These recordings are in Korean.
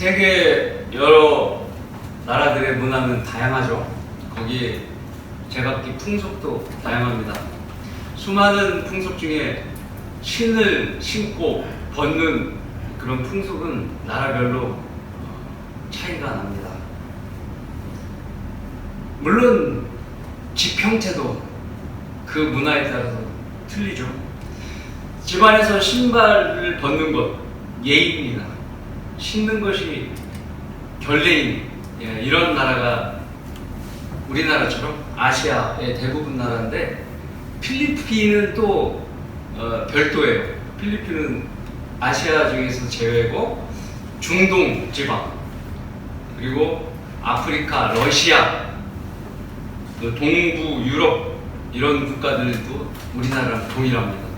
세계 여러 나라들의 문화는 다양하죠. 거기에 제각기 풍속도 다양합니다. 수많은 풍속 중에 신을 신고 벗는 그런 풍속은 나라별로 차이가 납니다. 물론 집 형태도 그 문화에 따라서 틀리죠. 집안에서 신발을 벗는 것 예의입니다. 신는 것이 결례인 이런 나라가 우리나라처럼 아시아의 대부분 나라인데, 필리핀은 또 별도예요. 필리핀은 아시아 중에서 제외고 중동 지방, 그리고 아프리카, 러시아, 동부 유럽 이런 국가들도 우리나라랑 동일합니다.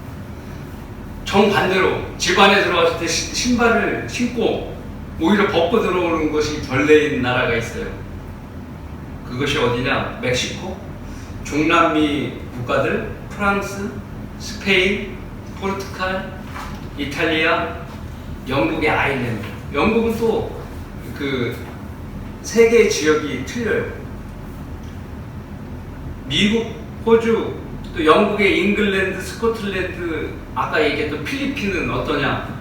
정반대로 집안에 들어갔을 때 신발을 신고 오히려 벗고 들어오는 것이 결례인 나라가 있어요. 그것이 어디냐? 멕시코, 중남미 국가들, 프랑스, 스페인, 포르투갈, 이탈리아, 영국의 아일랜드. 영국은 또 그 세 개의 지역이 틀려요. 미국, 호주, 또 영국의 잉글랜드, 스코틀랜드, 아까 얘기했던 필리핀은 어떠냐?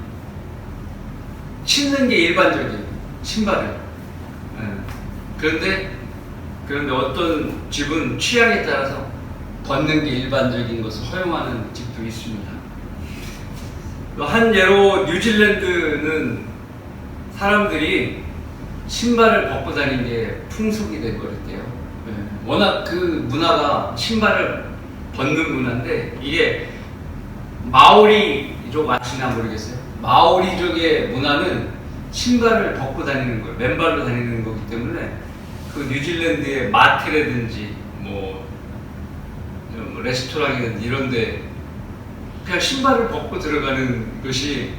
신는 게 일반적이에요. 신발을. 그런데 어떤 집은 취향에 따라서 벗는 게 일반적인 것을 허용하는 집도 있습니다. 한 예로 뉴질랜드는 사람들이 신발을 벗고 다니는 게 풍속이 돼버렸대요. 워낙 그 문화가 신발을 벗는 문화인데, 이게 마오리족 아시나 모르겠어요. 마오리족의 문화는 신발을 벗고 다니는 거예요. 맨발로 다니는 거기 때문에 그 뉴질랜드의 마트라든지 뭐 레스토랑이든 이런데 그냥 신발을 벗고 들어가는 것이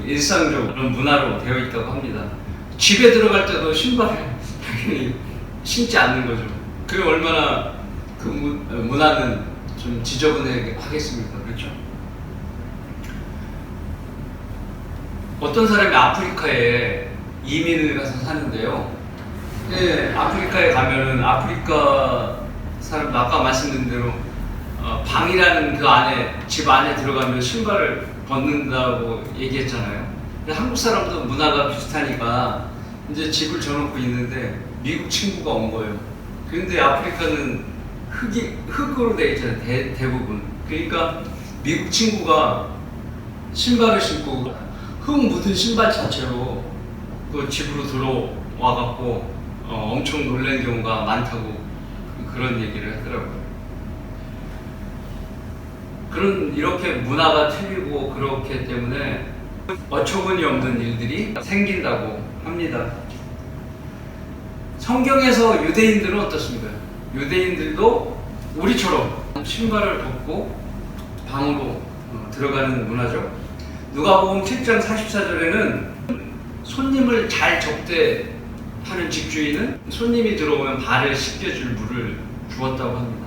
일상적 그런 문화로 되어 있다고 합니다. 집에 들어갈 때도 신발을 당연히 신지 않는 거죠. 그게 얼마나 그 문화는 좀 지저분하겠습니까? 그렇죠? 어떤 사람이 아프리카에 이민을 가서 사는데요. 네, 아프리카에 가면은 아프리카 사람, 아까 말씀드린 대로 방이라는 그 안에, 집 안에 들어가면 신발을 벗는다고 얘기했잖아요. 근데 한국 사람도 문화가 비슷하니까 이제 집을 져놓고 있는데 미국 친구가 온 거예요. 그런데 아프리카는 흙으로 되어 있잖아요. 대부분. 그러니까 미국 친구가 신발을 신고 흙 묻은 신발 자체로 그 집으로 들어와갖고 엄청 놀란 경우가 많다고 그런 얘기를 하더라고요. 이렇게 문화가 틀리고 그렇기 때문에 어처구니 없는 일들이 생긴다고 합니다. 성경에서 유대인들은 어떻습니까? 유대인들도 우리처럼 신발을 벗고 방으로 들어가는 문화죠. 누가복음 7장 44절에는 손님을 잘 접대하는 집주인은 손님이 들어오면 발을 씻겨줄 물을 주었다고 합니다.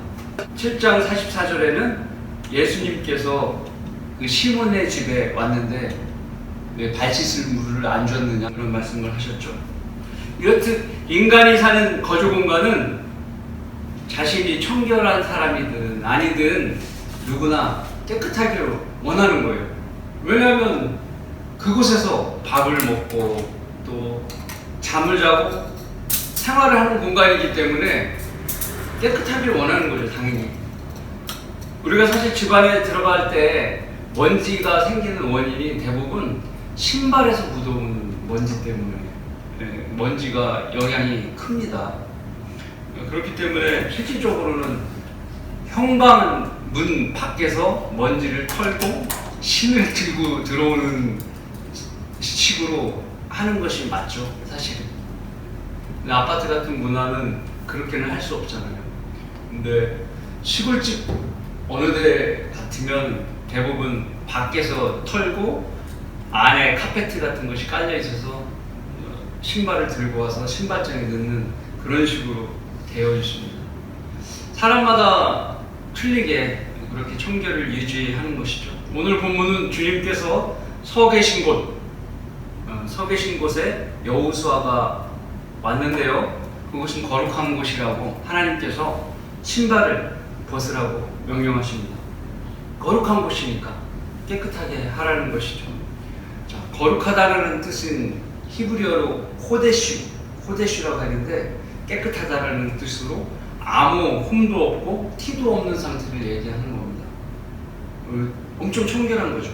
7장 44절에는 예수님께서 그 시몬의 집에 왔는데 왜 발 씻을 물을 안 줬느냐 그런 말씀을 하셨죠. 이렇듯 인간이 사는 거주 공간은 자신이 청결한 사람이든 아니든 누구나 깨끗하기를 원하는 거예요. 왜냐하면 그곳에서 밥을 먹고 또 잠을 자고 생활을 하는 공간이기 때문에 깨끗하기를 원하는 거죠, 당연히. 우리가 사실 집안에 들어갈 때 먼지가 생기는 원인이 대부분 신발에서 묻어오는 먼지 때문에 먼지가 영향이 큽니다. 그렇기 때문에 실질적으로는 현관 문 밖에서 먼지를 털고 신을 들고 들어오는 식으로 하는 것이 맞죠, 사실은. 근데 아파트 같은 문화는 그렇게는 할 수 없잖아요. 근데 시골집 어느 데 같으면 대부분 밖에서 털고 안에 카페트 같은 것이 깔려 있어서 신발을 들고 와서 신발장에 넣는 그런 식으로 되어 있습니다. 사람마다 틀리게 그렇게 청결을 유지하는 것이죠. 오늘 본문은 주님께서 서 계신 곳에 여호수아가 왔는데요. 그곳은 거룩한 곳이라고 하나님께서 신발을 벗으라고 명령하십니다. 거룩한 곳이니까 깨끗하게 하라는 것이죠. 자, 거룩하다는 뜻은 히브리어로 호데슈라고 하는데 깨끗하다는 뜻으로 아무 흠도 없고 티도 없는 상태를 얘기하는 겁니다. 엄청 청결한 거죠.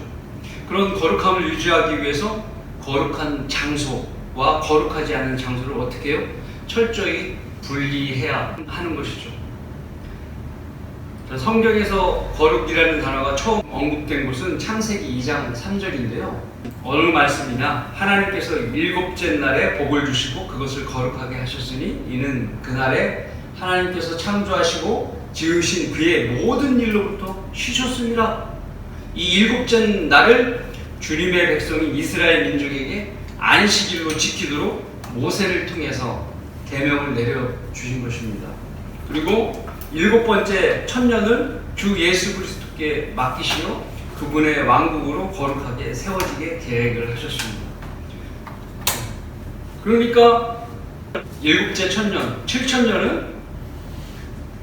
그런 거룩함을 유지하기 위해서 거룩한 장소와 거룩하지 않은 장소를 어떻게 해요? 철저히 분리해야 하는 것이죠. 성경에서 거룩이라는 단어가 처음 언급된 곳은 창세기 2장 3절인데요. 어느 말씀이냐? 하나님께서 일곱째 날에 복을 주시고 그것을 거룩하게 하셨으니 이는 그날에 하나님께서 창조하시고 지으신 그의 모든 일로부터 쉬셨습니다. 이 일곱째 날을 주님의 백성인 이스라엘 민족에게 안식일로 지키도록 모세를 통해서 계명을 내려주신 것입니다. 그리고 일곱 번째 천년을 주 예수 그리스도께 맡기시어 그분의 왕국으로 거룩하게 세워지게 계획을 하셨습니다. 그러니까 일곱째 천년, 7천년은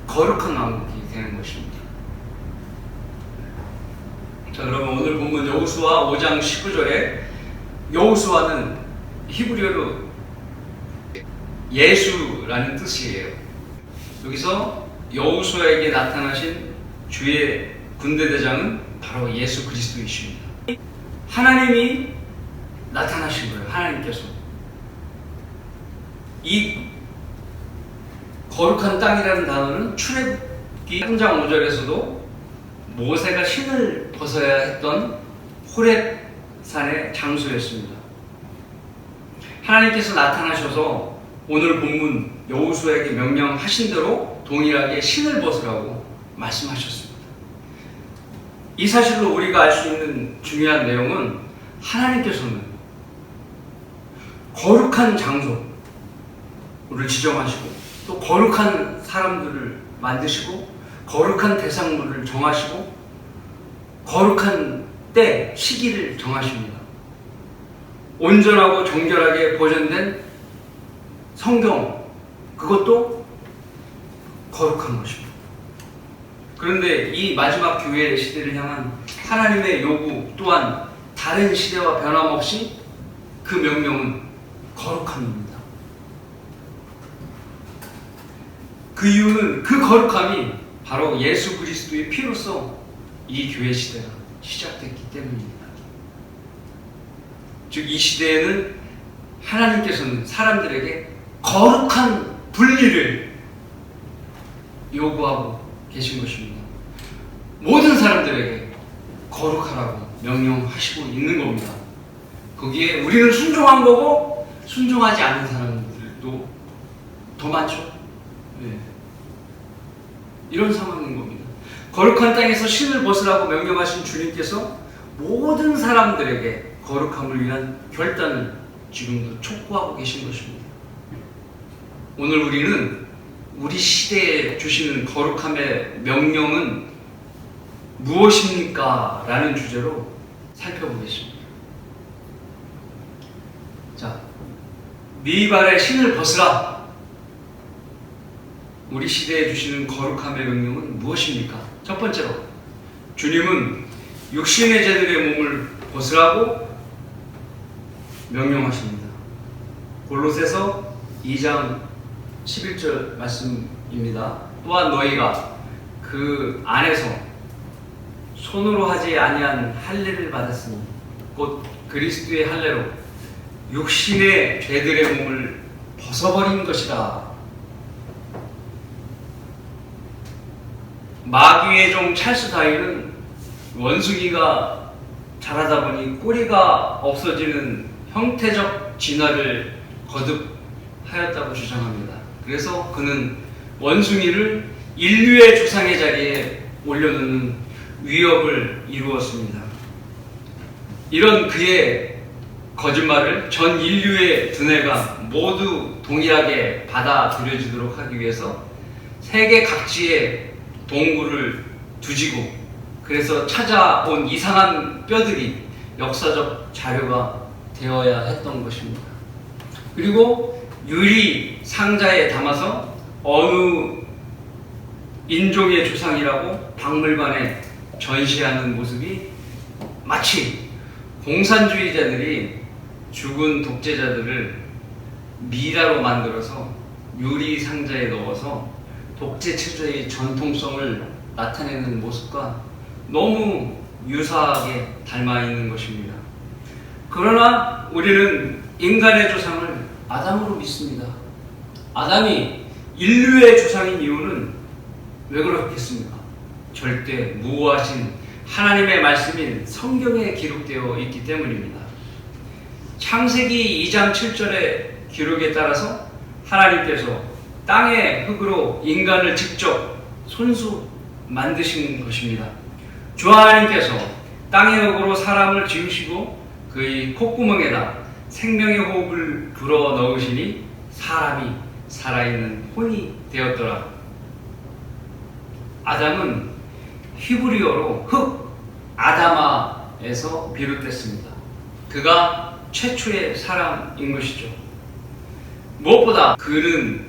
거룩한 왕국이 되는 것입니다. 자, 그러면 오늘 본문 여호수아 5장 19절에 여호수아는 히브리어로 예수라는 뜻이에요. 여기서 여호수아에게 나타나신 주의 군대대장은 바로 예수 그리스도이십니다. 하나님이 나타나신 거예요. 하나님께서 이 거룩한 땅이라는 단어는 출애굽기 3장 5절에서도 모세가 신을 벗어야 했던 호렙산의 장소였습니다. 하나님께서 나타나셔서 오늘 본문 여호수아에게 명령하신 대로 동일하게 신을 벗으라고 말씀하셨습니다. 이 사실로 우리가 알 수 있는 중요한 내용은 하나님께서는 거룩한 장소를 지정하시고 또 거룩한 사람들을 만드시고 거룩한 대상물을 정하시고 거룩한 때, 시기를 정하십니다. 온전하고 정결하게 보존된 성경, 그것도 거룩한 것입니다. 그런데 이 마지막 교회 시대를 향한 하나님의 요구 또한 다른 시대와 변함없이 그 명령은 거룩함입니다. 그 이유는 그 거룩함이 바로 예수 그리스도의 피로써 이 교회 시대가 시작됐기 때문입니다. 즉 이 시대에는 하나님께서는 사람들에게 거룩한 분리를 요구하고 계신 것입니다. 모든 사람들에게 거룩하라고 명령하시고 있는 겁니다. 거기에 우리는 순종한 거고 순종하지 않은 사람들도 더 많죠. 네. 이런 상황인 겁니다. 거룩한 땅에서 신을 벗으라고 명령하신 주님께서 모든 사람들에게 거룩함을 위한 결단을 지금도 촉구하고 계신 것입니다. 오늘 우리는 우리 시대에 주시는 거룩함의 명령은 무엇입니까? 라는 주제로 살펴보겠습니다. 자, 네 발에 신을 벗으라. 우리 시대에 주시는 거룩함의 명령은 무엇입니까? 첫 번째로 주님은 육신의 죄들의 몸을 벗으라고 명령하십니다. 골로새서 2장 11절 말씀입니다. 또한 너희가 그 안에서 손으로 하지 아니한 할례를 받았으니 곧 그리스도의 할례로 육신의 죄들의 몸을 벗어버린 것이라. 마귀의 종 찰스 다윈은 원숭이가 자라다 보니 꼬리가 없어지는 형태적 진화를 거듭하였다고 주장합니다. 그래서 그는 원숭이를 인류의 조상의 자리에 올려놓는 위협을 이루었습니다. 이런 그의 거짓말을 전 인류의 두뇌가 모두 동일하게 받아들여지도록 하기 위해서 세계 각지의 동굴을 두지고 그래서 찾아온 이상한 뼈들이 역사적 자료가 되어야 했던 것입니다. 그리고 유리 상자에 담아서 어느 인종의 조상이라고 박물관에 전시하는 모습이 마치 공산주의자들이 죽은 독재자들을 미라로 만들어서 유리 상자에 넣어서 독재 체제의 전통성을 나타내는 모습과 너무 유사하게 닮아 있는 것입니다. 그러나 우리는 인간의 조상을 아담으로 믿습니다. 아담이 인류의 조상인 이유는 왜 그렇겠습니까? 절대 무오하신 하나님의 말씀인 성경에 기록되어 있기 때문입니다. 창세기 2장 7절의 기록에 따라서 하나님께서 땅의 흙으로 인간을 직접 손수 만드신 것입니다. 주 하나님께서 땅의 흙으로 사람을 지으시고 그의 콧구멍에다 생명의 호흡을 불어 넣으시니 사람이 살아있는 혼이 되었더라. 아담은 히브리어로 흙, 아다마에서 비롯됐습니다. 그가 최초의 사람인 것이죠. 무엇보다 그는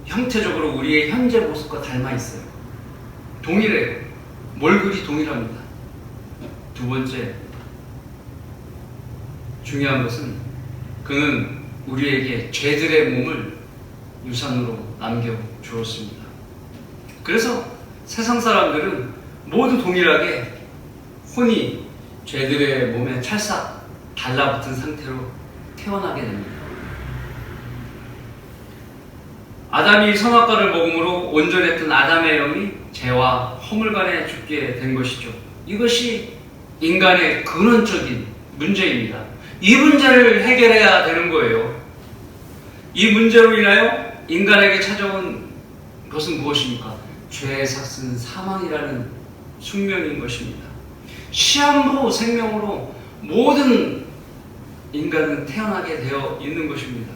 형태적으로 우리의 현재 모습과 닮아 있어요. 동일해요. 몰골이 동일합니다. 두 번째, 중요한 것은 그는 우리에게 죄들의 몸을 유산으로 남겨주었습니다. 그래서 세상 사람들은 모두 동일하게 혼이 죄들의 몸에 찰싹 달라붙은 상태로 태어나게 됩니다. 아담이 선악과를 먹음으로 온전했던 아담의 영이 죄와 허물간에 죽게 된 것이죠. 이것이 인간의 근원적인 문제입니다. 이 문제를 해결해야 되는 거예요. 이 문제로 인하여 인간에게 찾아온 것은 무엇입니까? 죄의 삭은 사망이라는 숙명인 것입니다. 시한부 생명으로 모든 인간은 태어나게 되어 있는 것입니다.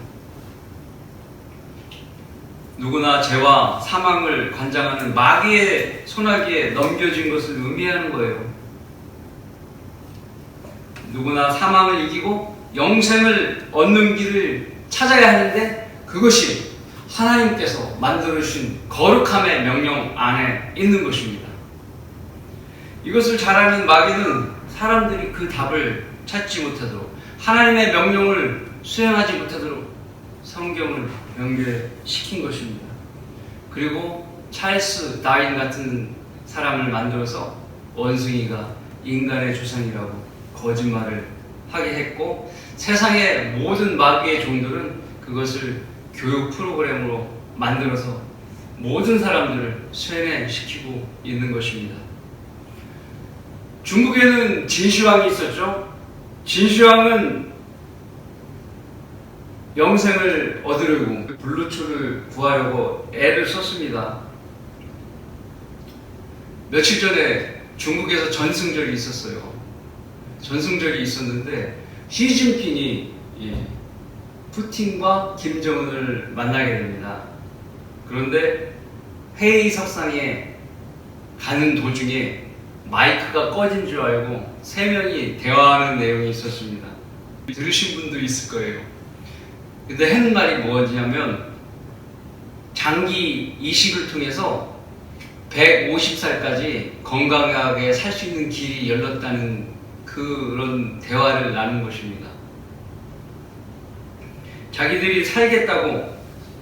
누구나 죄와 사망을 관장하는 마귀의 손아귀에 넘겨진 것을 의미하는 거예요. 누구나 사망을 이기고 영생을 얻는 길을 찾아야 하는데 그것이 하나님께서 만들어주신 거룩함의 명령 안에 있는 것입니다. 이것을 잘 아는 마귀는 사람들이 그 답을 찾지 못하도록 하나님의 명령을 수행하지 못하도록 성경을 연결시킨 것입니다. 그리고 찰스 다윈 같은 사람을 만들어서 원숭이가 인간의 조상이라고 거짓말을 하게 했고 세상의 모든 마귀의 종들은 그것을 교육 프로그램으로 만들어서 모든 사람들을 쇠뇌시키고 있는 것입니다. 중국에는 진시황이 있었죠. 진시황은 영생을 얻으려고 불루초를 구하려고 애를 썼습니다. 며칠 전에 중국에서 전승절이 있었어요. 전승절이 있었는데 시진핑이 푸틴과 김정은을 만나게 됩니다. 그런데 회의석상에 가는 도중에 마이크가 꺼진 줄 알고 세 명이 대화하는 내용이 있었습니다. 들으신 분도 있을 거예요. 근데 하는 말이 뭐냐면 장기 이식을 통해서 150살까지 건강하게 살 수 있는 길이 열렸다는 그런 대화를 나눈 것입니다. 자기들이 살겠다고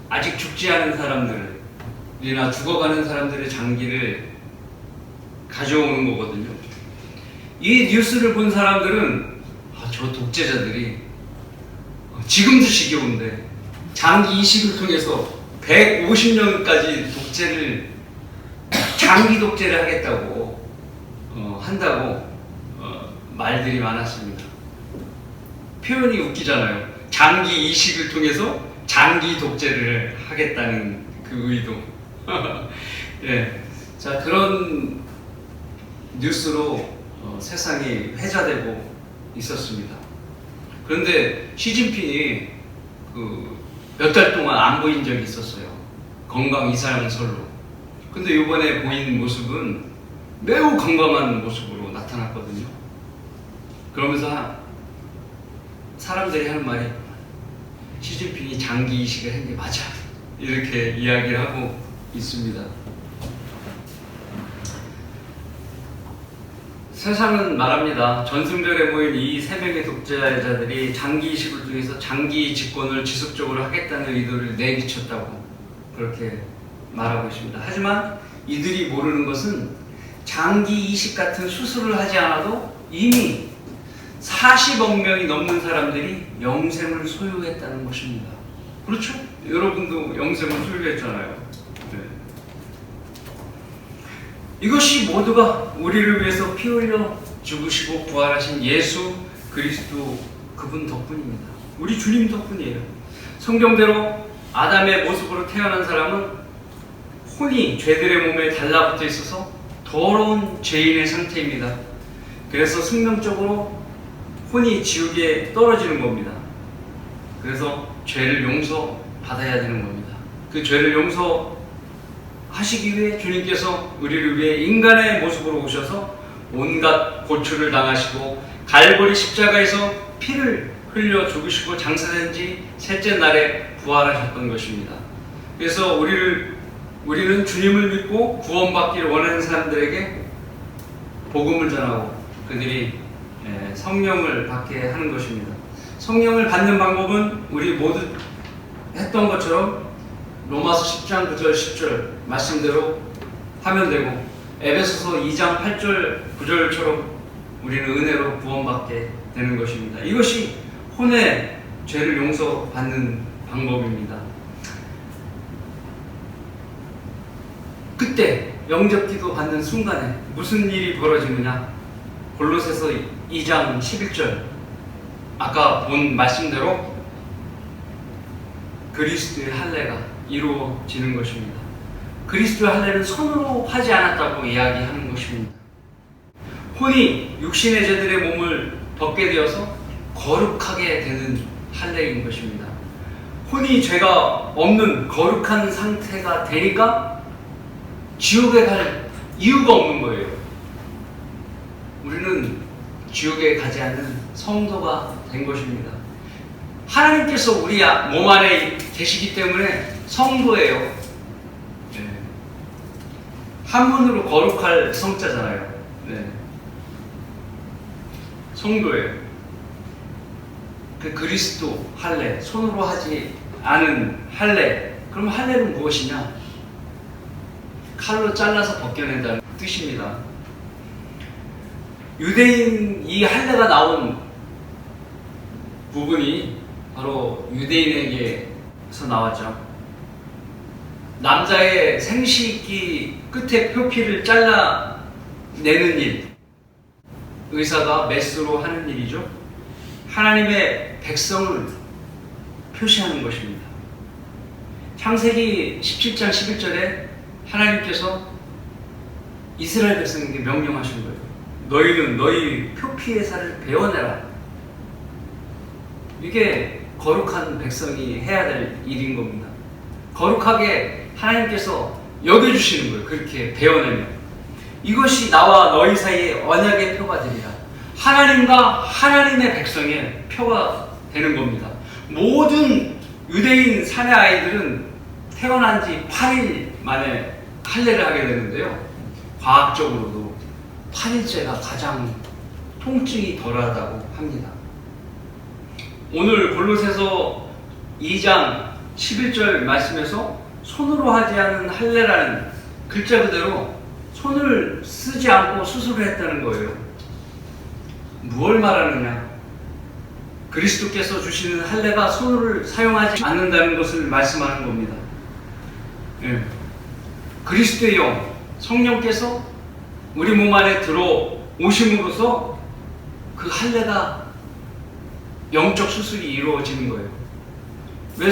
아직 죽지 않은 사람들이나 죽어가는 사람들의 장기를 가져오는 거거든요. 이 뉴스를 본 사람들은 저 독재자들이 지금도 지겨운데 장기 이식을 통해서 150년까지 장기 독재를 하겠다고 한다고 말들이 많았습니다. 표현이 웃기잖아요. 장기 이식을 통해서 장기 독재를 하겠다는 그 의도. 예. 자, 그런 뉴스로 세상이 회자되고 있었습니다. 그런데 시진핑이 몇 달 동안 안 보인 적이 있었어요. 건강 이상설로. 근데 이번에 보인 모습은 매우 건강한 모습으로 나타났거든요. 그러면서 사람들이 하는 말이 시진핑이 장기 이식을 한 게 맞아, 이렇게 이야기를 하고 있습니다. 세상은 말합니다. 전승절에 모인 이 세 명의 독재자들이 장기 이식을 통해서 장기 집권을 지속적으로 하겠다는 의도를 내비쳤다고 그렇게 말하고 있습니다. 하지만 이들이 모르는 것은 장기 이식 같은 수술을 하지 않아도 이미 40억 명이 넘는 사람들이 영생을 소유했다는 것입니다. 그렇죠? 여러분도 영생을 소유했잖아요. 네. 이것이 모두가 우리를 위해서 피 흘려 죽으시고 부활하신 예수 그리스도 그분 덕분입니다. 우리 주님 덕분이에요. 성경대로 아담의 모습으로 태어난 사람은 혼이 죄들의 몸에 달라붙어 있어서 더러운 죄인의 상태입니다. 그래서 숙명적으로 혼이 지옥에 떨어지는 겁니다. 그래서 죄를 용서받아야 되는 겁니다. 그 죄를 용서하시기 위해 주님께서 우리를 위해 인간의 모습으로 오셔서 온갖 고초를 당하시고 갈보리 십자가에서 피를 흘려 죽으시고 장사된 지 셋째 날에 부활하셨던 것입니다. 그래서 우리는 주님을 믿고 구원받기를 원하는 사람들에게 복음을 전하고 그들이 성령을 받게 하는 것입니다. 성령을 받는 방법은 우리 모두 했던 것처럼 로마서 10장 9절 10절 말씀대로 하면 되고 에베소서 2장 8절 9절처럼 우리는 은혜로 구원받게 되는 것입니다. 이것이 혼의 죄를 용서받는 방법입니다. 그때 영접기도 받는 순간에 무슨 일이 벌어지느냐? 골로새서 2장 11절 아까 본 말씀대로 그리스도의 할례가 이루어지는 것입니다. 그리스도의 할례는 손으로 하지 않았다고 이야기하는 것입니다. 혼이 육신의 죄들의 몸을 벗게 되어서 거룩하게 되는 할례인 것입니다. 혼이 죄가 없는 거룩한 상태가 되니까 지옥에 갈 이유가 없는 거예요. 우리는 지옥에 가지 않는 성도가 된 것입니다. 하나님께서 우리 몸 안에 계시기 때문에 성도예요. 네. 한문으로 거룩할 성자잖아요. 네. 성도예요. 그 그리스도 할례, 손으로 하지 않은 할례. 그럼 할례는 무엇이냐? 칼로 잘라서 벗겨낸다는 뜻입니다. 유대인 이 할례가 나온 부분이 바로 유대인에게서 나왔죠. 남자의 생식기 끝에 표피를 잘라내는 일, 의사가 메스로 하는 일이죠. 하나님의 백성을 표시하는 것입니다. 창세기 17장 11절에 하나님께서 이스라엘 백성에게 명령하신 거예요. 너희는 너희 표피의 살을 베어내라. 이게 거룩한 백성이 해야 될 일인 겁니다. 거룩하게 하나님께서 여겨주시는 거예요. 그렇게 베어내면. 이것이 나와 너희 사이에 언약의 표가 되리라. 하나님과 하나님의 백성의 표가 되는 겁니다. 모든 유대인 사내 아이들은 태어난 지 8일 만에 할례를 하게 되는데요. 과학적으로도 8일째가 가장 통증이 덜하다고 합니다. 오늘 골로새서 2장 11절 말씀에서 손으로 하지 않은 할례라는 글자 그대로 손을 쓰지 않고 수술을 했다는 거예요. 무엇을 말하느냐? 그리스도께서 주시는 할례가 손을 사용하지 않는다는 것을 말씀하는 겁니다. 예. 그리스도의 영, 성령께서 우리 몸 안에 들어오심으로써 그 할례가 영적 수술이 이루어지는 거예요. 왜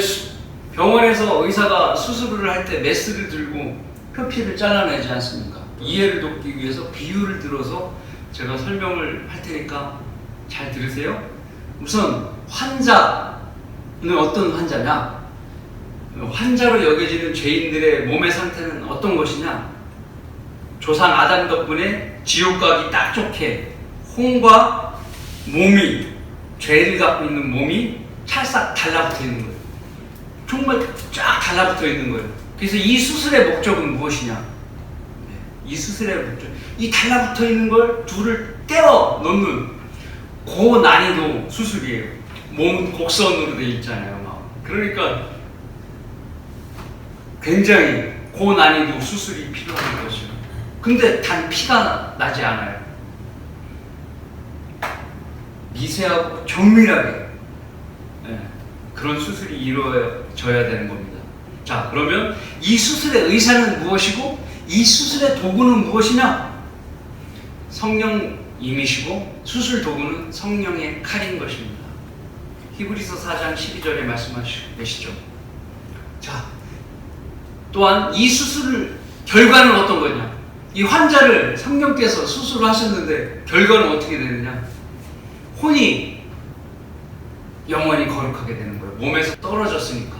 병원에서 의사가 수술을 할 때 메스를 들고 표피를 잘라내지 않습니까? 이해를 돕기 위해서 비유를 들어서 제가 설명을 할 테니까 잘 들으세요. 우선 환자는 어떤 환자냐? 환자로 여겨지는 죄인들의 몸의 상태는 어떤 것이냐? 조상 아담 덕분에 지옥 가기 딱 좋게 혼과 몸이, 죄를 갖고 있는 몸이 찰싹 달라붙어 있는 거예요. 정말 쫙 달라붙어 있는 거예요. 그래서 이 수술의 목적은 무엇이냐? 이 수술의 목적, 이 달라붙어 있는 걸 둘을 떼어 놓는 고난이도 수술이에요. 몸은 곡선으로 되어 있잖아요. 그러니까 굉장히 고난이도 수술이 필요한 거죠. 근데 단 피가 나지 않아요. 미세하고 정밀하게 그런 수술이 이루어져야 되는 겁니다. 자, 그러면 이 수술의 의사는 무엇이고 이 수술의 도구는 무엇이냐? 성령님이시고 수술 도구는 성령의 칼인 것입니다. 히브리서 4장 12절에 말씀하시고 계시죠. 자, 또한 이 수술 결과는 어떤 거냐? 이 환자를 성령께서 수술을 하셨는데 결과는 어떻게 되느냐? 혼이 영원히 거룩하게 되는 거예요. 몸에서 떨어졌으니까.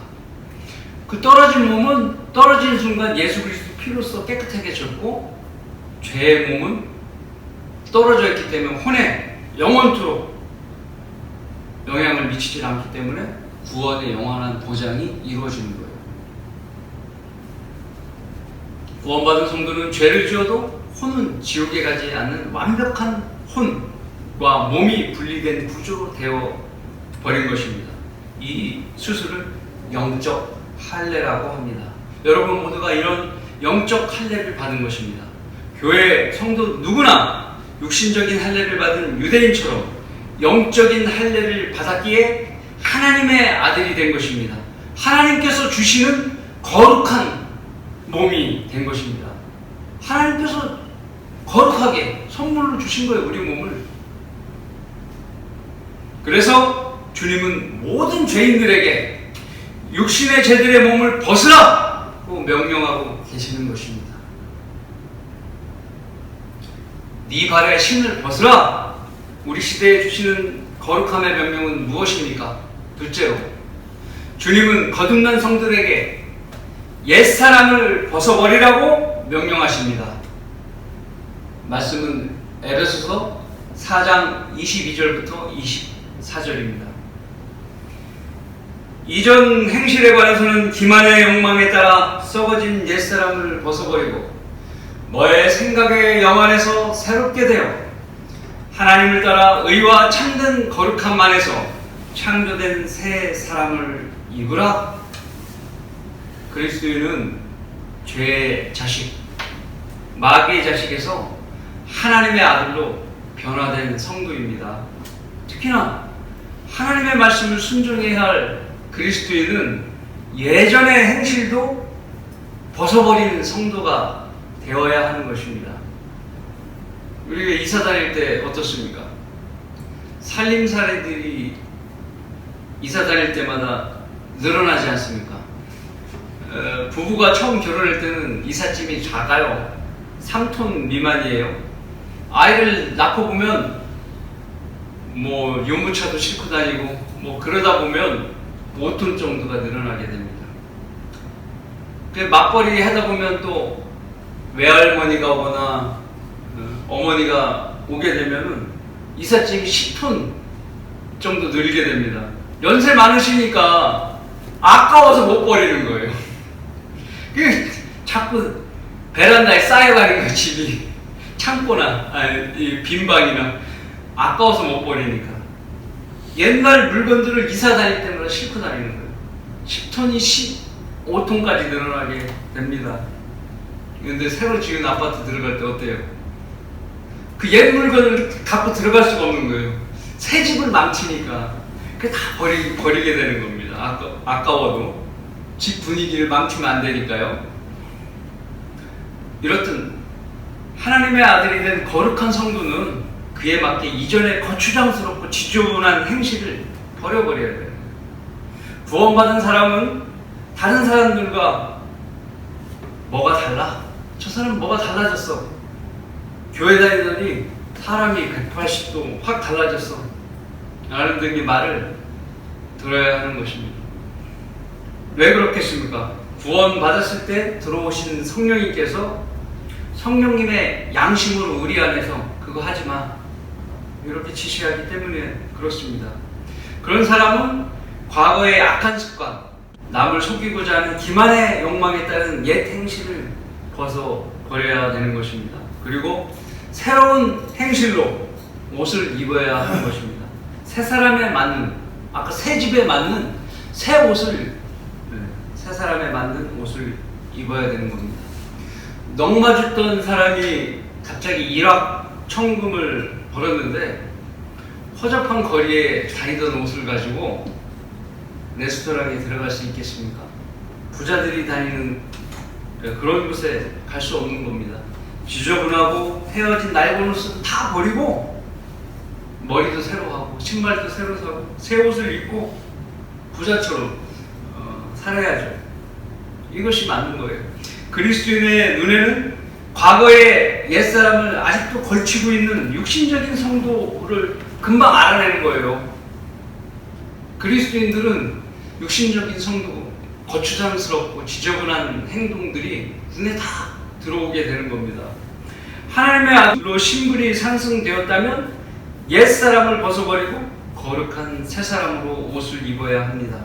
그 떨어진 몸은 떨어지는 순간 예수 그리스도 피로써 깨끗하게 졌고, 죄의 몸은 떨어져 있기 때문에 혼에 영원토록 영향을 미치지 않기 때문에 구원의 영원한 보장이 이루어지는 거예요. 구원받은 성도는 죄를 지어도 혼은 지옥에 가지 않는 완벽한 혼과 몸이 분리된 구조로 되어 버린 것입니다. 이 수술을 영적 할례라고 합니다. 여러분 모두가 이런 영적 할례를 받은 것입니다. 교회 성도 누구나 육신적인 할례를 받은 유대인처럼 영적인 할례를 받았기에 하나님의 아들이 된 것입니다. 하나님께서 주시는 거룩한 몸이 된 것입니다. 하나님께서 거룩하게 선물로 주신 거예요, 우리 몸을. 그래서 주님은 모든 죄인들에게 육신의 죄들의 몸을 벗으라고 명령하고 계시는 것입니다. 네 발에 신을 벗으라. 우리 시대에 주시는 거룩함의 명령은 무엇입니까? 둘째로, 주님은 거듭난 성들에게 옛사람을 벗어버리라고 명령하십니다. 말씀은 에베소서 4장 22절부터 24절입니다. 이전 행실에 관해서는 기만의 욕망에 따라 썩어진 옛사람을 벗어버리고 너의 생각의 영안에서 새롭게 되어 하나님을 따라 의와 참된 거룩함 안에서 창조된 새 사람을 입으라. 그리스도인은 죄의 자식, 마귀의 자식에서 하나님의 아들로 변화된 성도입니다. 특히나 하나님의 말씀을 순종해야 할 그리스도인은 예전의 행실도 벗어버리는 성도가 되어야 하는 것입니다. 우리가 이사 다닐 때 어떻습니까? 살림살이들이 이사 다닐 때마다 늘어나지 않습니까? 부부가 처음 결혼할 때는 이삿짐이 작아요. 3톤 미만이에요. 아이를 낳고 보면 뭐 유모차도 싣고 다니고 그러다 보면 5톤 정도가 늘어나게 됩니다. 맞벌이 하다 보면 또 외할머니가 오거나 어머니가 오게 되면은 이삿짐이 10톤 정도 늘게 됩니다. 연세 많으시니까 아까워서 못 버리는 거예요. 자꾸 베란다에 쌓여가는 거예요. 집이 창고나 이 빈방이나 아까워서 못 버리니까 옛날 물건들을 이사 다닐 때마다 싣고 다니는 거예요. 10톤이 15톤까지 늘어나게 됩니다. 근데 새로 지은 아파트 들어갈 때 어때요? 그 옛 물건을 갖고 들어갈 수가 없는 거예요. 새 집을 망치니까 그게 다 버리게 되는 겁니다. 아까워도 집 분위기를 망치면 안 되니까요. 이렇든 하나님의 아들이 된 거룩한 성도는 그에 맞게 이전의 거추장스럽고 지저분한 행실을 버려버려야 돼요. 구원받은 사람은 다른 사람들과 뭐가 달라? 저 사람은 뭐가 달라졌어? 교회 다니더니 사람이 180도 확 달라졌어 라는 등의 말을 들어야 하는 것입니다. 왜 그렇겠습니까? 구원 받았을 때 들어오신 성령님께서 성령님의 양심으로 우리 안에서 그거 하지마 이렇게 지시하기 때문에 그렇습니다. 그런 사람은 과거의 악한 습관, 남을 속이고자 하는 기만의 욕망에 따른 옛 행실을 벗어버려야 되는 것입니다. 그리고 새로운 행실로 옷을 입어야 하는 것입니다. 새 사람에 맞는, 아까 새 집에 맞는 새 옷을, 새 사람에 맞는 옷을 입어야 되는 겁니다. 넉마줬던 사람이 갑자기 일확천금을 벌었는데 허접한 거리에 다니던 옷을 가지고 레스토랑에 들어갈 수 있겠습니까? 부자들이 다니는 그런 곳에 갈 수 없는 겁니다. 지저분하고 헤어진 낡은 옷은 다 버리고 머리도 새로 하고 신발도 새로 사고 새 옷을 입고 부자처럼 살아야죠. 이것이 맞는 거예요. 그리스도인의 눈에는 과거의 옛사람을 아직도 걸치고 있는 육신적인 성도를 금방 알아내는 거예요. 그리스도인들은 육신적인 성도, 거추장스럽고 지저분한 행동들이 눈에 다 들어오게 되는 겁니다. 하나님의 아들로 신분이 상승되었다면 옛사람을 벗어버리고 거룩한 새사람으로 옷을 입어야 합니다.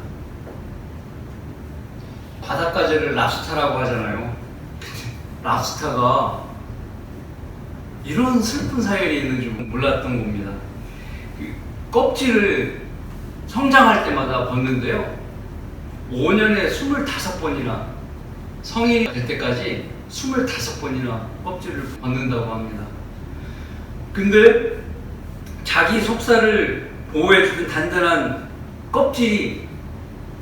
바닷가재를 랍스타라고 하잖아요. 랍스타가 이런 슬픈 사연이 있는 줄 몰랐던 겁니다. 껍질을 성장할 때마다 벗는데요, 5년에 25번이나 성인이 될 때까지 25번이나 껍질을 벗는다고 합니다. 근데 자기 속살을 보호해주는 단단한 껍질이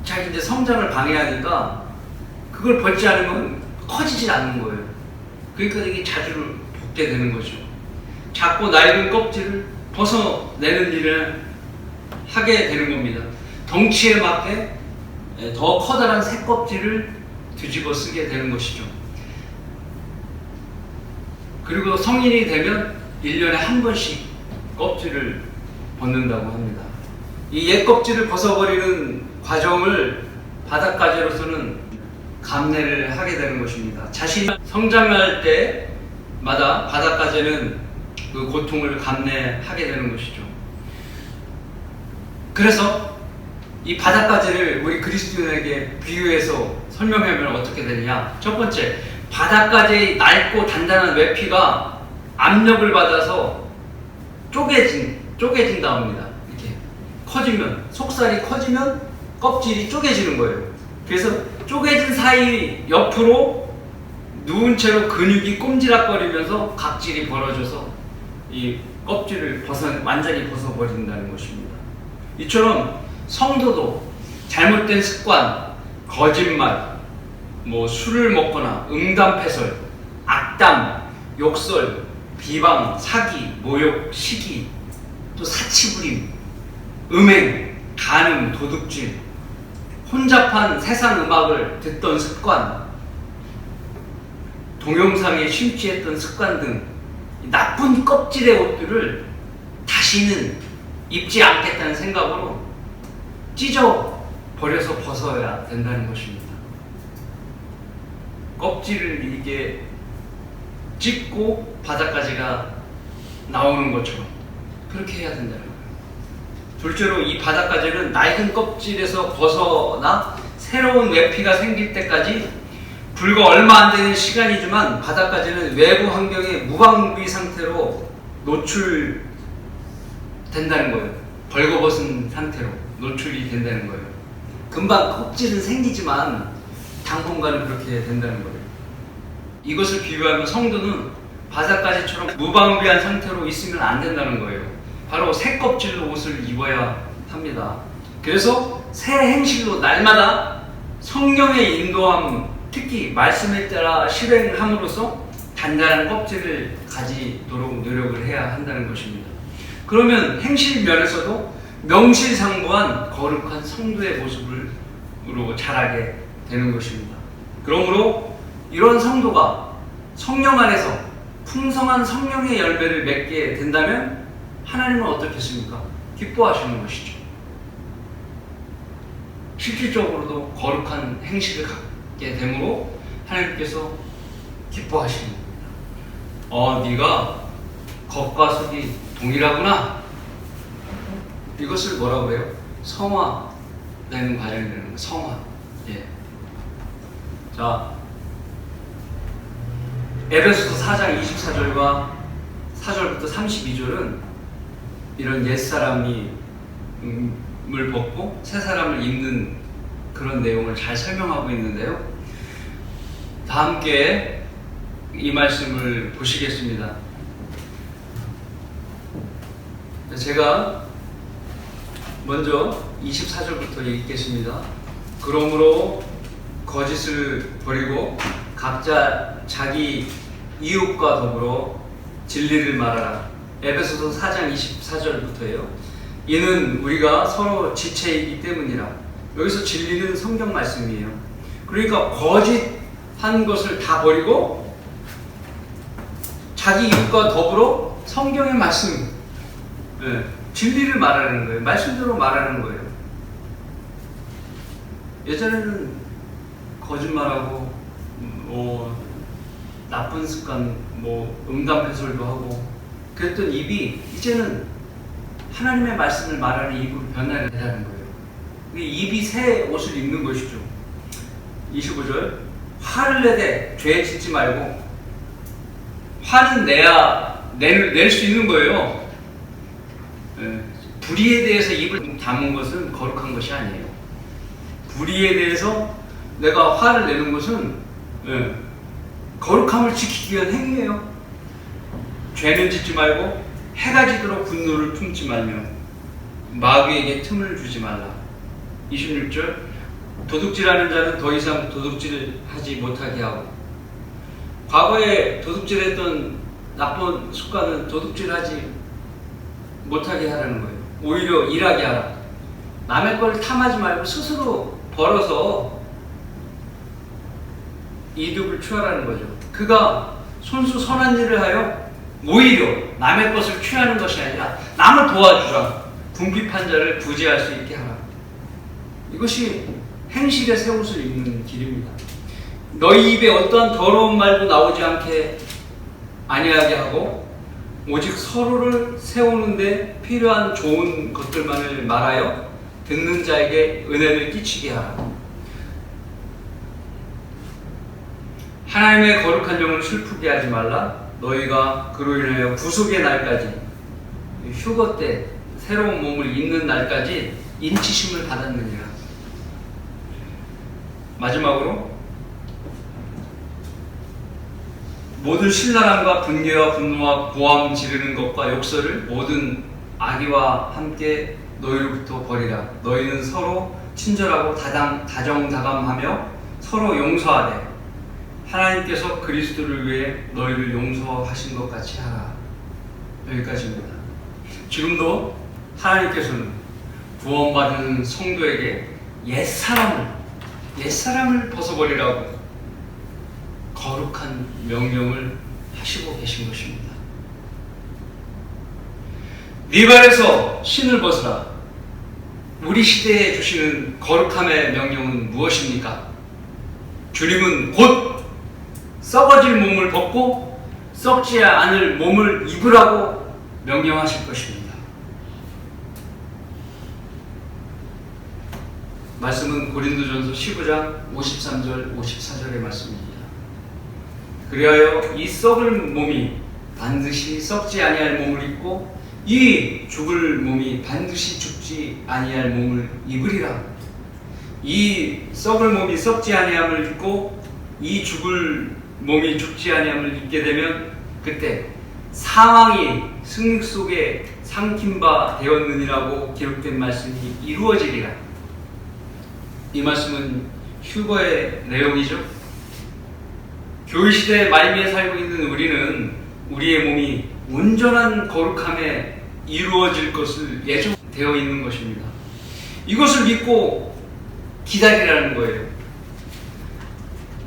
자기 이제 성장을 방해하니까 그걸 벗지 않으면 커지지 않는 거예요. 그러니까 이게 자주 벗게 되는 거죠. 작고 낡은 껍질을 벗어내는 일을 하게 되는 겁니다. 덩치에 맞게 더 커다란 새 껍질을 뒤집어 쓰게 되는 것이죠. 그리고 성인이 되면 1년에 한 번씩 껍질을 벗는다고 합니다. 이 옛 껍질을 벗어버리는 과정을 바닷가재로서는 감내를 하게 되는 것입니다. 자신이 성장할 때마다 바닷가재는 그 고통을 감내하게 되는 것이죠. 그래서 이 바닷가재를 우리 그리스도인에게 비유해서 설명하면 어떻게 되느냐. 첫 번째, 바닷가재의 낡고 단단한 외피가 압력을 받아서 쪼개진다 합니다. 이렇게 커지면, 속살이 커지면 껍질이 쪼개지는 거예요. 그래서 쪼개진 사이 옆으로 누운 채로 근육이 꼼지락거리면서 각질이 벌어져서 이 껍질을 완전히 벗어버린다는 것입니다. 이처럼 성도도 잘못된 습관, 거짓말, 술을 먹거나 음담패설, 악담, 욕설, 비방, 사기, 모욕, 시기, 또 사치부림, 음행, 간음, 도둑질, 혼잡한 세상 음악을 듣던 습관, 동영상에 심취했던 습관 등 나쁜 껍질의 옷들을 다시는 입지 않겠다는 생각으로 찢어 버려서 벗어야 된다는 것입니다. 껍질을 이게 찢고 바닷가재가 나오는 것처럼 그렇게 해야 된다는 거예요. 둘째로 이 바닷가재는 낡은 껍질에서 벗어나 새로운 외피가 생길 때까지 불과 얼마 안 되는 시간이지만 바닷가재는 외부 환경에 무방비 상태로 노출된다는 거예요. 벌거벗은 상태로 노출이 된다는 거예요. 금방 껍질은 생기지만 당분간은 그렇게 된다는 거예요. 이것을 비유하면 성도는 바닷가재처럼 무방비한 상태로 있으면 안 된다는 거예요. 바로 새 껍질로 옷을 입어야 합니다. 그래서 새 행실로 날마다 성령의 인도함, 특히 말씀에 따라 실행함으로써 단단한 껍질을 가지도록 노력을 해야 한다는 것입니다. 그러면 행실 면에서도 명실상부한 거룩한 성도의 모습으로 자라게 되는 것입니다. 그러므로 이런 성도가 성령 안에서 풍성한 성령의 열매를 맺게 된다면 하나님은 어떻겠습니까? 기뻐하시는 것이죠. 실질적으로도 거룩한 행실을 갖게 되므로 하나님께서 기뻐하시는 겁니다. 네가 겉과 속이 동일하구나. 이것을 뭐라고 해요? 성화되는 과정이 되는 거예요. 성화. 예. 자, 에베소서 4장 24절과 4절부터 32절은 이런 옛사람이 을 벗고 새 사람을 입는 그런 내용을 잘 설명하고 있는데요. 다 함께 이 말씀을 보시겠습니다. 제가 먼저 24절부터 읽겠습니다. 그러므로 거짓을 버리고 각자 자기 이웃과 더불어 진리를 말하라. 에베소서 4장 24절부터예요. 이는 우리가 서로 지체이기 때문이라. 여기서 진리는 성경 말씀이에요. 그러니까 거짓한 것을 다 버리고 자기 이웃과 더불어 성경의 말씀, 진리를 말하는 거예요. 말씀대로 말하는 거예요. 예전에는 거짓말하고 나쁜 습관, 음담패설도 하고 그랬던 입이 이제는 하나님의 말씀을 말하는 입으로 변화를 되라는 거예요. 입이 새 옷을 입는 것이죠. 25절 화를 내되 죄 짓지 말고. 화는 내야 낼 수 있는 거예요. 불의에 대해서 입을 다문 것은 거룩한 것이 아니에요. 불의에 대해서 내가 화를 내는 것은 거룩함을 지키기 위한 행위예요. 죄는 짓지 말고 해가 지도록 분노를 품지 말며 마귀에게 틈을 주지 말라. 26절 도둑질하는 자는 더 이상 도둑질을 하지 못하게 하고. 과거에 도둑질했던 나쁜 습관은 도둑질하지 못하게 하라는 거예요. 오히려 일하게 하라. 남의 걸 탐하지 말고 스스로 벌어서 이득을 취하라는 거죠. 그가 손수 선한 일을 하여 오히려 남의 것을 취하는 것이 아니라 남을 도와주라. 궁핍한 자를 구제할 수 있게 하라. 이것이 행실의 새 옷을 입는 길입니다. 너희 입에 어떠한 더러운 말도 나오지 않게 아니하게 하고 오직 서로를 세우는데 필요한 좋은 것들만을 말하여 듣는 자에게 은혜를 끼치게 하라. 하나님의 거룩한 영을 슬프게 하지 말라. 너희가 그로 인하여 구속의 날까지, 휴거 때 새로운 몸을 입는 날까지 인치심을 받았느니라. 마지막으로 모든 신랄함과 분개와 분노와 고함 지르는 것과 욕설을 모든 악의와 함께 너희로부터 버리라. 너희는 서로 친절하고 다정다감하며 서로 용서하되 하나님께서 그리스도를 위해 너희를 용서하신 것 같이 하라. 여기까지입니다. 지금도 하나님께서는 구원받은 성도에게 옛사람을 벗어버리라고 거룩한 명령을 하시고 계신 것입니다. 네 발에서 신을 벗으라. 우리 시대에 주시는 거룩함의 명령은 무엇입니까? 주님은 곧 썩어질 몸을 벗고 썩지 않을 몸을 입으라고 명령하실 것입니다. 말씀은 고린도전서 15장 53절 54절의 말씀입니다. 그리하여 이 썩을 몸이 반드시 썩지 아니할 몸을 입고 이 죽을 몸이 반드시 죽지 아니할 몸을 입으리라. 이 썩을 몸이 썩지 아니함을 입고 이 죽을 몸이 죽지 아니함을 입게 되면 그때 사망이 승리 속에 삼킨 바 되었느니라고 기록된 말씀이 이루어지리라. 이 말씀은 휴거의 내용이죠. 교회시대의 말미에 살고 있는 우리는 우리의 몸이 온전한 거룩함에 이루어질 것을 예정되어 있는 것입니다. 이것을 믿고 기다리라는 거예요.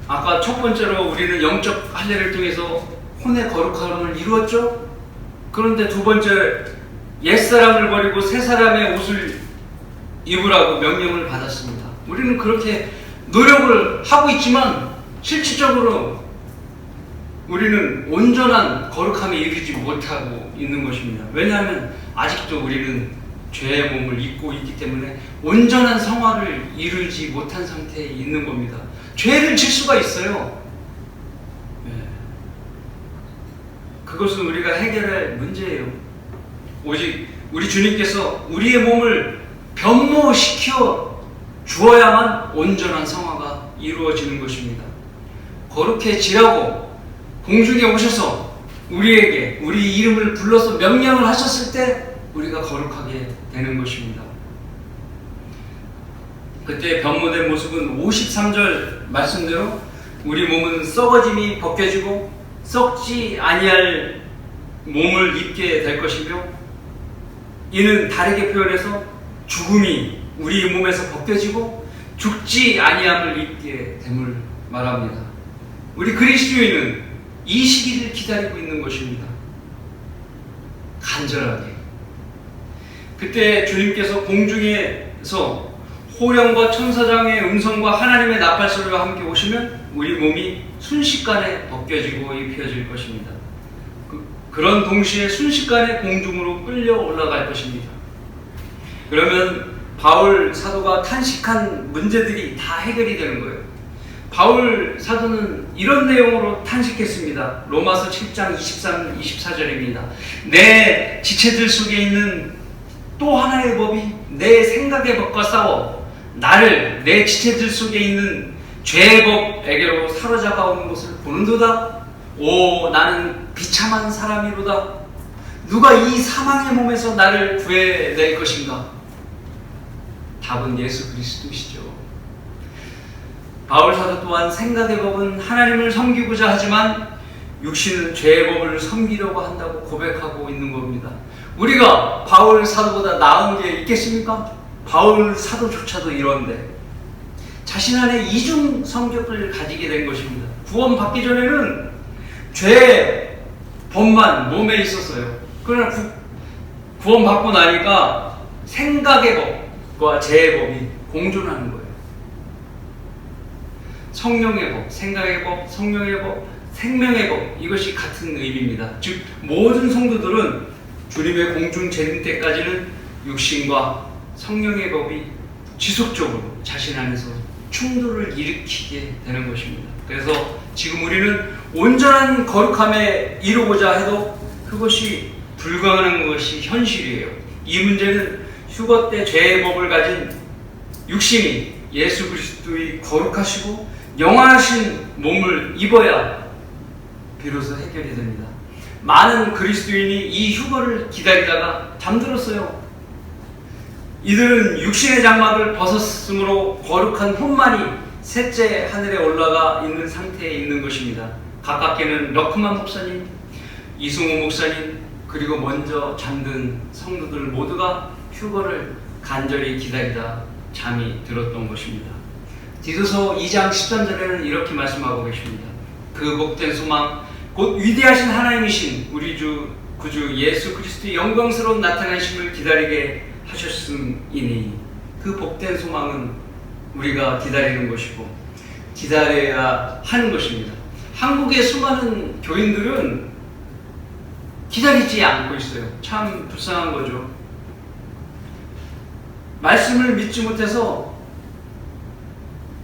아까 첫 번째로 우리는 영적 할례를 통해서 혼의 거룩함을 이루었죠. 그런데 두 번째, 옛사람을 버리고 새 사람의 옷을 입으라고 명령을 받았습니다. 우리는 그렇게 노력을 하고 있지만 실질적으로 우리는 온전한 거룩함에 이르지 못하고 있는 것입니다. 왜냐하면 아직도 우리는 죄의 몸을 입고 있기 때문에 온전한 성화를 이루지 못한 상태에 있는 겁니다. 죄를 질 수가 있어요. 그것은 우리가 해결할 문제예요. 오직 우리 주님께서 우리의 몸을 변모시켜 주어야만 온전한 성화가 이루어지는 것입니다. 거룩해지라고 공중에 오셔서 우리에게 우리 이름을 불러서 명령을 하셨을 때 우리가 거룩하게 되는 것입니다. 그때 변모된 모습은 53절 말씀대로 우리 몸은 썩어짐이 벗겨지고 썩지 아니할 몸을 입게 될 것이며, 이는 다르게 표현해서 죽음이 우리 몸에서 벗겨지고 죽지 아니함을 입게 됨을 말합니다. 우리 그리스도인은 이 시기를 기다리고 있는 것입니다. 간절하게. 그때 주님께서 공중에서 호령과 천사장의 음성과 하나님의 나팔소리와 함께 오시면 우리 몸이 순식간에 벗겨지고 입혀질 것입니다. 그런 동시에 순식간에 공중으로 끌려 올라갈 것입니다. 그러면 바울 사도가 탄식한 문제들이 다 해결이 되는 거예요. 바울 사도는 이런 내용으로 탄식했습니다. 로마서 7장 23, 24절입니다. 내 지체들 속에 있는 또 하나의 법이 내 생각의 법과 싸워 나를 내 지체들 속에 있는 죄의 법에게로 사로잡아 오는 것을 보는도다. 오, 나는 비참한 사람이로다. 누가 이 사망의 몸에서 나를 구해낼 것인가? 답은 예수 그리스도시죠. 바울 사도 또한 생각의 법은 하나님을 섬기고자 하지만 육신은 죄의 법을 섬기려고 한다고 고백하고 있는 겁니다. 우리가 바울 사도보다 나은 게 있겠습니까? 바울 사도조차도 이런데 자신 안에 이중 성격을 가지게 된 것입니다. 구원받기 전에는 죄의 법만 몸에 있었어요. 그러나 구원받고 나니까 생각의 법과 죄의 법이 공존하는 거예요. 성령의 법, 생각의 법, 성령의 법, 생명의 법, 이것이 같은 의미입니다. 즉 모든 성도들은 주님의 공중 재림 때까지는 육신과 성령의 법이 지속적으로 자신 안에서 충돌을 일으키게 되는 것입니다. 그래서 지금 우리는 온전한 거룩함에 이루고자 해도 그것이 불가능한 것이 현실이에요. 이 문제는 휴거 때 죄의 법을 가진 육신이 예수 그리스도의 거룩하시고 영원하신 몸을 입어야 비로소 해결이 됩니다. 많은 그리스도인이 이 휴거를 기다리다가 잠들었어요. 이들은 육신의 장막을 벗었으므로 거룩한 혼만이 셋째 하늘에 올라가 있는 상태에 있는 것입니다. 가깝게는 러크만 목사님, 이승호 목사님, 그리고 먼저 잠든 성도들 모두가 휴거를 간절히 기다리다 잠이 들었던 것입니다. 디도서 2장 13절에는 이렇게 말씀하고 계십니다. 그 복된 소망, 곧 위대하신 하나님이신 우리 주 구주 예수 그리스도의 영광스러운 나타나심을 기다리게 하셨음이니, 그 복된 소망은 우리가 기다리는 것이고 기다려야 하는 것입니다. 한국의 수많은 교인들은 기다리지 않고 있어요. 참 불쌍한 거죠. 말씀을 믿지 못해서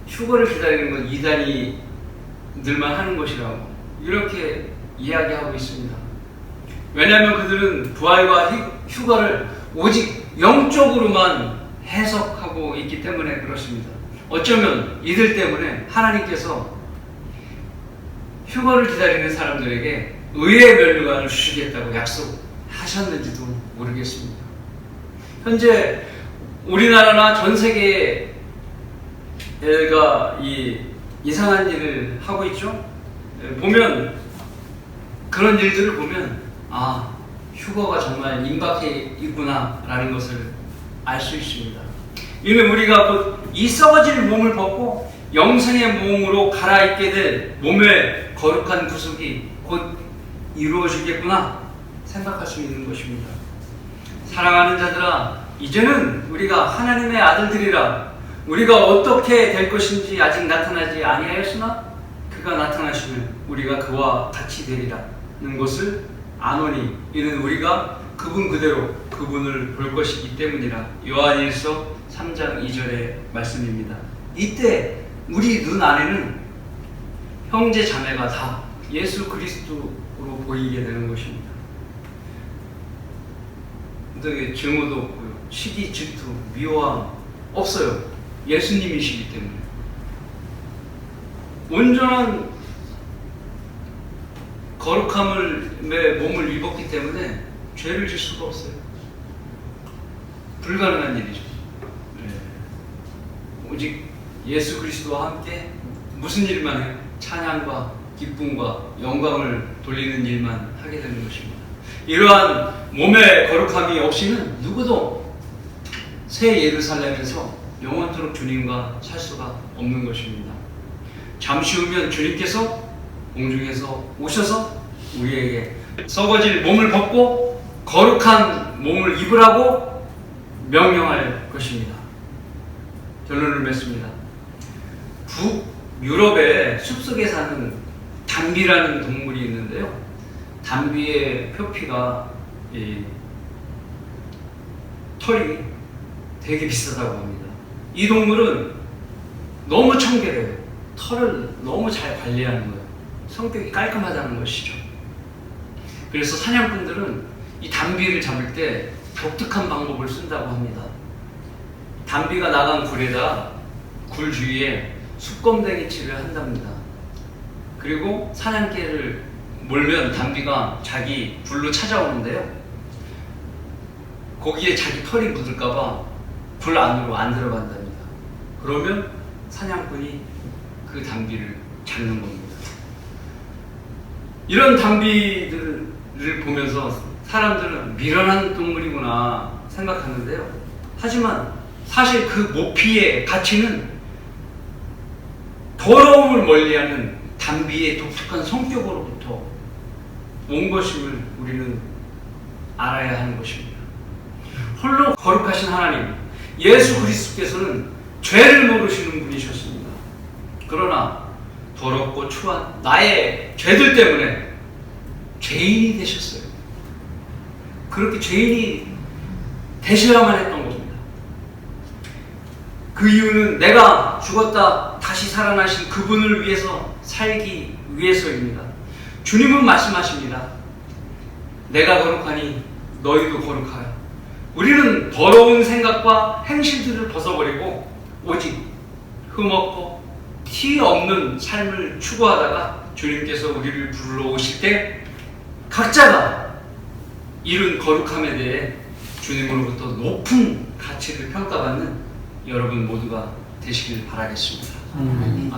휴거를 기다리는 건 이단이들만 하는 것이라고 이렇게 이야기하고 있습니다. 왜냐하면 그들은 부활과 휴거를 오직 영적으로만 해석하고 있기 때문에 그렇습니다. 어쩌면 이들 때문에 하나님께서 휴거를 기다리는 사람들에게 의의 면류관을 주시겠다고 약속하셨는지도 모르겠습니다. 현재 우리나라나 전 세계가 이 이상한 일을 하고 있죠. 보면 그런 일들을 보면 휴거가 정말 임박해 있구나 라는 것을 알 수 있습니다. 이는 우리가 곧 이 썩어질 몸을 벗고 영생의 몸으로 갈아입게 될 몸의 거룩한 구속이 곧 이루어지겠구나 생각할 수 있는 것입니다. 사랑하는 자들아, 이제는 우리가 하나님의 아들들이라. 우리가 어떻게 될 것인지 아직 나타나지 아니하였으나 그가 나타나시면 우리가 그와 같이 되리라는 것을 아노니, 이는 우리가 그분 그대로 그분을 볼 것이기 때문이라. 요한일서 3장 2절의 말씀입니다. 이때 우리 눈 안에는 형제 자매가 다 예수 그리스도로 보이게 되는 것입니다. 근데 증오도 없고요, 시기, 질투, 미워함 없어요. 예수님이시기 때문에. 온전한 거룩함의 몸을 입었기 때문에 죄를 질 수가 없어요. 불가능한 일이죠. 네. 오직 예수 그리스도와 함께 무슨 일만 해요? 찬양과 기쁨과 영광을 돌리는 일만 하게 되는 것입니다. 이러한 몸의 거룩함이 없이는 누구도 새 예루살렘에서 영원토록 주님과 살 수가 없는 것입니다. 잠시 후면 주님께서 공중에서 오셔서 우리에게 썩어질 몸을 벗고 거룩한 몸을 입으라고 명령할 것입니다. 결론을 맺습니다. 북유럽의 숲속에 사는 담비라는 동물이 있는데요. 담비의 표피가 털이 되게 비싸다고 합니다. 이 동물은 너무 청결해요. 털을 너무 잘 관리하는 거예요. 성격이 깔끔하다는 것이죠. 그래서 사냥꾼들은 이 담비를 잡을 때 독특한 방법을 쓴다고 합니다. 담비가 나간 굴에다 굴 주위에 숯검댕이질을 한답니다. 그리고 사냥개를 몰면 담비가 자기 굴로 찾아오는데요. 거기에 자기 털이 묻을까봐 굴 안으로 안 들어간답니다. 그러면 사냥꾼이 그 담비를 잡는 겁니다. 이런 담비들을 보면서 사람들은 미련한 동물이구나 생각하는데요. 하지만 사실 그 모피의 가치는 더러움을 멀리하는 담비의 독특한 성격으로부터 온 것임을 우리는 알아야 하는 것입니다. 홀로 거룩하신 하나님, 예수 그리스도께서는 죄를 모르시는 분이셨습니다. 그러나 더럽고 추한 나의 죄들 때문에 죄인이 되셨어요. 그렇게 죄인이 되셔야만 했던 것입니다. 그 이유는 내가 죽었다 다시 살아나신 그분을 위해서 살기 위해서입니다. 주님은 말씀하십니다. 내가 거룩하니 너희도 거룩하라. 우리는 더러운 생각과 행실들을 벗어버리고 오직 흠없고 티 없는 삶을 추구하다가 주님께서 우리를 불러오실 때 각자가 이룬 거룩함에 대해 주님으로부터 높은 가치를 평가받는 여러분 모두가 되시길 바라겠습니다. 아멘.